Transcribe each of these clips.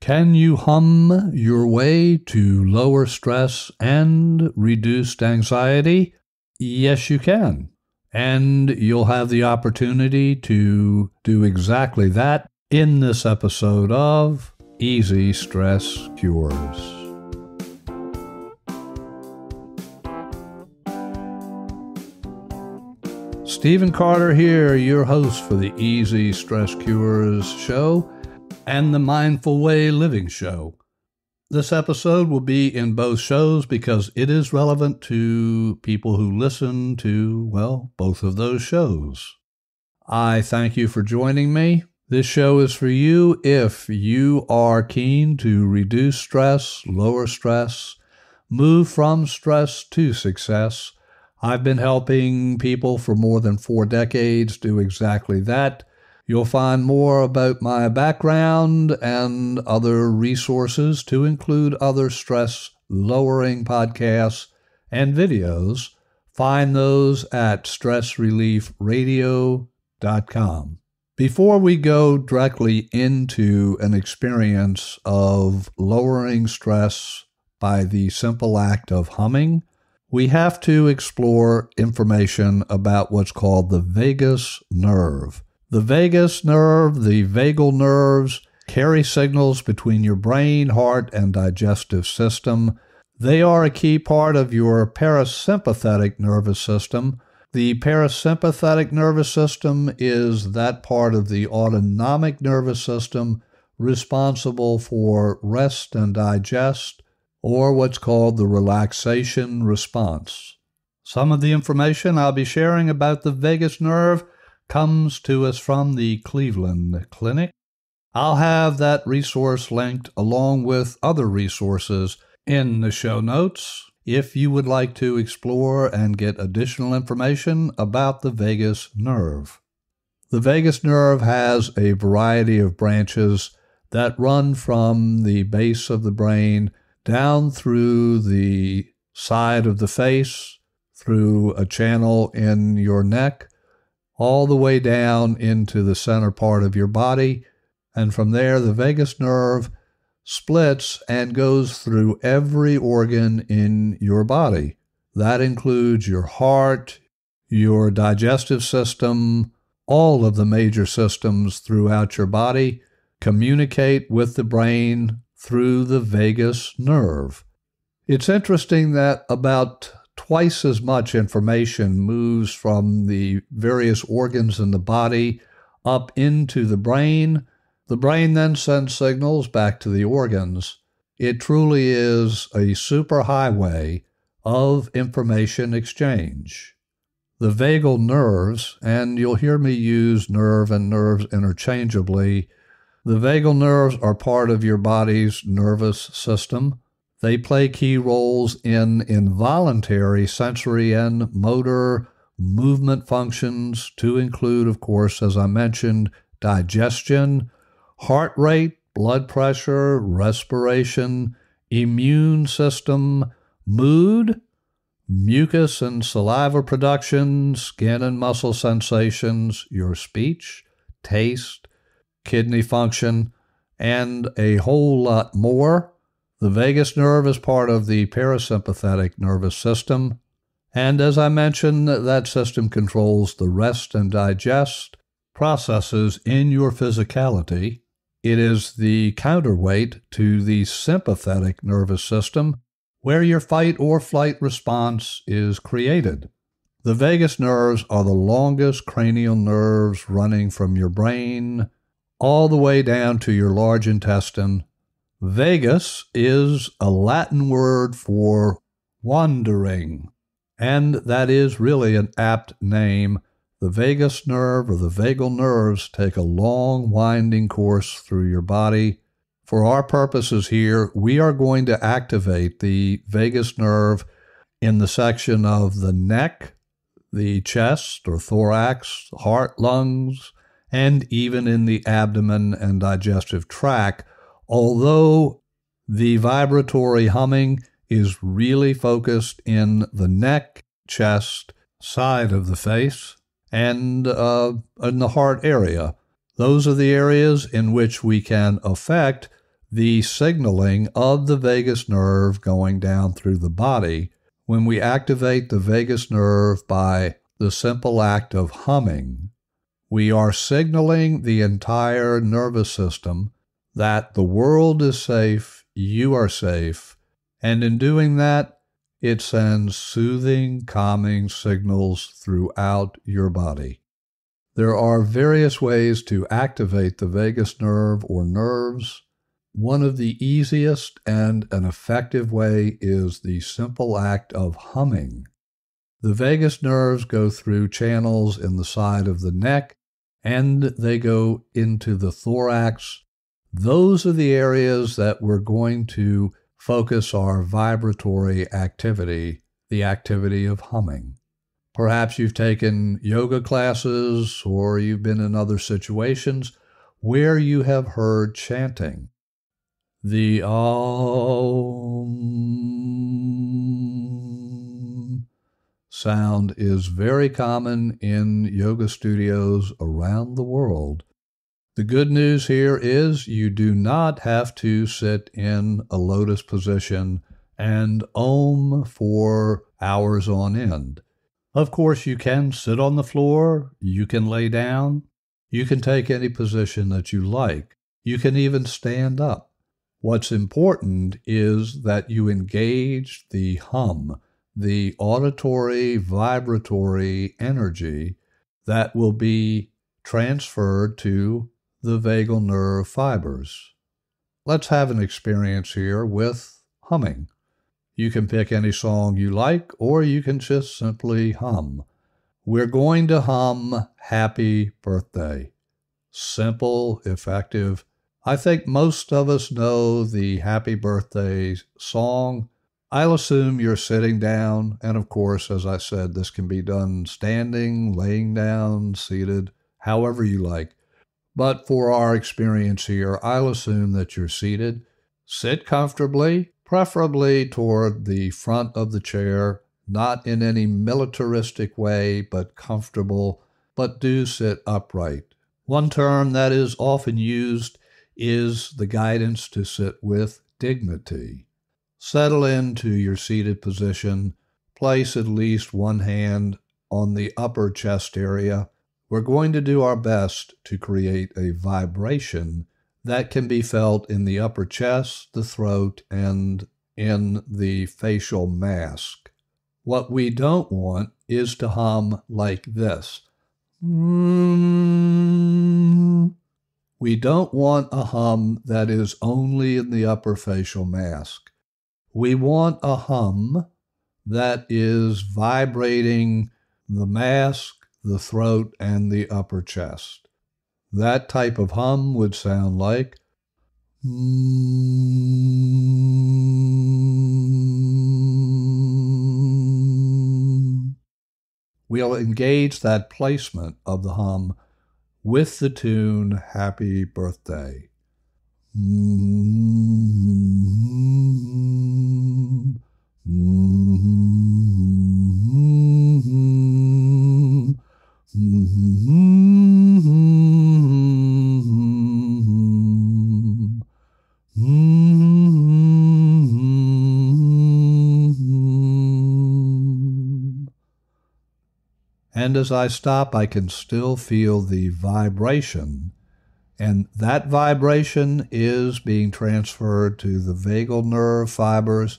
Can you hum your way to lower stress and reduced anxiety? Yes, you can. And you'll have the opportunity to do exactly that in this episode of Easy Stress Cures. Stephen Carter here, your host for the Easy Stress Cures show and the Mindful Way Living show. This episode will be in both shows because it is relevant to people who listen to, well, both of those shows. I thank you for joining me. This show is for you if you are keen to reduce stress, lower stress, move from stress to success. I've been helping people for more than 4 decades do exactly that. You'll find more about my background and other resources to include other stress-lowering podcasts and videos. Find those at stressreliefradio.com. Before we go directly into an experience of lowering stress by the simple act of humming, we have to explore information about what's called the vagus nerve. The vagus nerve, the vagal nerves, carry signals between your brain, heart, and digestive system. They are a key part of your parasympathetic nervous system. The parasympathetic nervous system is that part of the autonomic nervous system responsible for rest and digest, or what's called the relaxation response. Some of the information I'll be sharing about the vagus nerve comes to us from the Cleveland Clinic. I'll have that resource linked along with other resources in the show notes if you would like to explore and get additional information about the vagus nerve. The vagus nerve has a variety of branches that run from the base of the brain down through the side of the face, through a channel in your neck, all the way down into the center part of your body, and from there the vagus nerve splits and goes through every organ in your body. That includes your heart, your digestive system, all of the major systems throughout your body communicate with the brain through the vagus nerve. It's interesting that about twice as much information moves from the various organs in the body up into the brain. The brain then sends signals back to the organs. It truly is a superhighway of information exchange. The vagal nerves, and you'll hear me use nerve and nerves interchangeably, the vagal nerves are part of your body's nervous system. They play key roles in involuntary sensory and motor movement functions to include, of course, as I mentioned, digestion, heart rate, blood pressure, respiration, immune system, mood, mucus and saliva production, skin and muscle sensations, your speech, taste, kidney function, and a whole lot more. The vagus nerve is part of the parasympathetic nervous system, and as I mentioned, that system controls the rest and digest processes in your physicality. It is the counterweight to the sympathetic nervous system, where your fight or flight response is created. The vagus nerves are the longest cranial nerves running from your brain all the way down to your large intestine. Vagus is a Latin word for wandering, and that is really an apt name. The vagus nerve or the vagal nerves take a long, winding course through your body. For our purposes here, we are going to activate the vagus nerve in the section of the neck, the chest or thorax, heart, lungs, and even in the abdomen and digestive tract, although the vibratory humming is really focused in the neck, chest, side of the face, and in the heart area. Those are the areas in which we can affect the signaling of the vagus nerve going down through the body. When we activate the vagus nerve by the simple act of humming, we are signaling the entire nervous system that the world is safe, you are safe, and in doing that, it sends soothing, calming signals throughout your body. There are various ways to activate the vagus nerve or nerves. One of the easiest and an effective way is the simple act of humming. The vagus nerves go through channels in the side of the neck, and they go into the thorax. Those are the areas that we're going to focus our vibratory activity, the activity of humming. Perhaps you've taken yoga classes or you've been in other situations where you have heard chanting. The Om sound is very common in yoga studios around the world. The good news here is you do not have to sit in a lotus position and Om for hours on end. Of course, you can sit on the floor, you can lay down, you can take any position that you like. You can even stand up. What's important is that you engage the hum, the auditory, vibratory energy that will be transferred to the vagal nerve fibers. Let's have an experience here with humming. You can pick any song you like, or you can just simply hum. We're going to hum Happy Birthday. Simple, effective. I think most of us know the Happy Birthday song. I'll assume you're sitting down, and of course, as I said, this can be done standing, laying down, seated, however you like. But for our experience here, I'll assume that you're seated. Sit comfortably, preferably toward the front of the chair, not in any militaristic way, but comfortable, but do sit upright. One term that is often used is the guidance to sit with dignity. Settle into your seated position. Place at least one hand on the upper chest area. We're going to do our best to create a vibration that can be felt in the upper chest, the throat, and in the facial mask. What we don't want is to hum like this. We don't want a hum that is only in the upper facial mask. We want a hum that is vibrating the mask, the throat, and the upper chest. That type of hum would sound like We'll engage that placement of the hum with the tune Happy Birthday. And as I stop, I can still feel the vibration, and that vibration is being transferred to the vagal nerve fibers,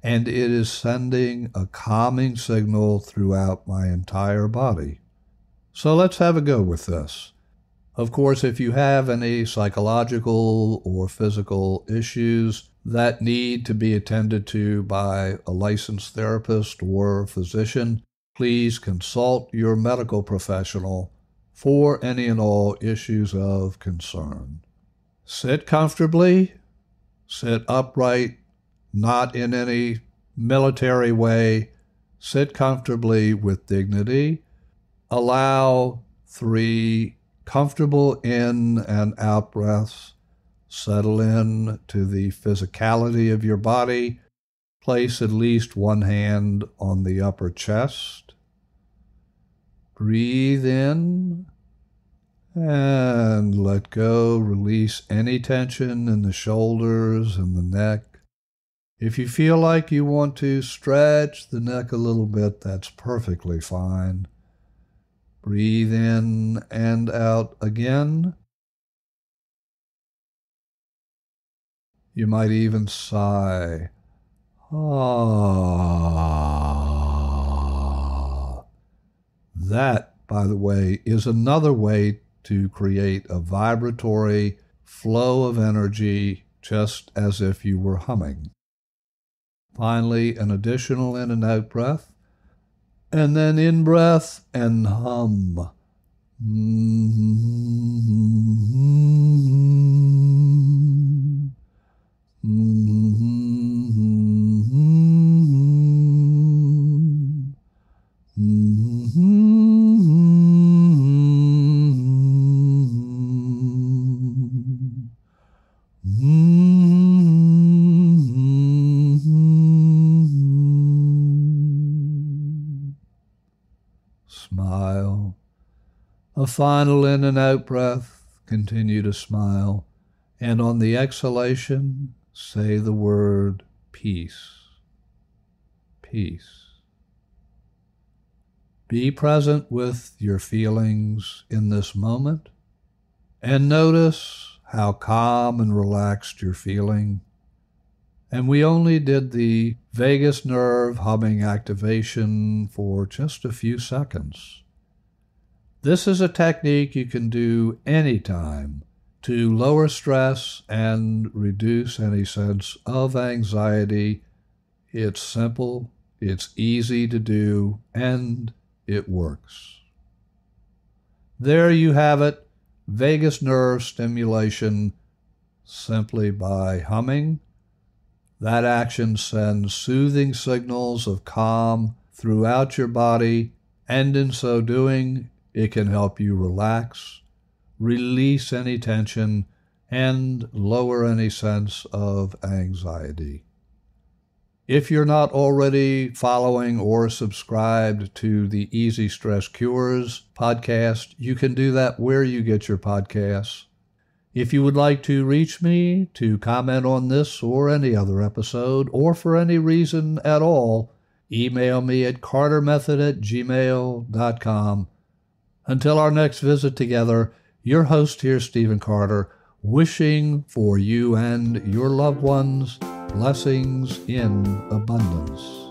and it is sending a calming signal throughout my entire body. So let's have a go with this. Of course, if you have any psychological or physical issues that need to be attended to by a licensed therapist or physician, please consult your medical professional for any and all issues of concern. Sit comfortably, sit upright, not in any military way. Sit comfortably with dignity. Allow 3 comfortable in and out breaths. Settle in to the physicality of your body. Place at least one hand on the upper chest. Breathe in And let go. Release any tension in the shoulders and the neck. If you feel like you want to stretch the neck a little bit, that's perfectly fine. Breathe in and out again. You might even sigh. Ah. That, by the way, is another way to create a vibratory flow of energy, just as if you were humming. Finally, an additional in and out breath, and then in breath and hum. Smile. A final in and out breath. Continue to smile. And on the exhalation, say the word peace. Peace. Be present with your feelings in this moment and notice how calm and relaxed you're feeling. And we only did the vagus nerve humming activation for just a few seconds. This is a technique you can do anytime to lower stress and reduce any sense of anxiety. It's simple, it's easy to do, and it works. There you have it, vagus nerve stimulation simply by humming. That action sends soothing signals of calm throughout your body, and in so doing, it can help you relax, release any tension, and lower any sense of anxiety. If you're not already following or subscribed to the Easy Stress Cures podcast, you can do that where you get your podcasts. If you would like to reach me to comment on this or any other episode, or for any reason at all, email me at cartermethod@gmail.com. Until our next visit together, your host here, Stephen Carter, wishing for you and your loved ones blessings in abundance.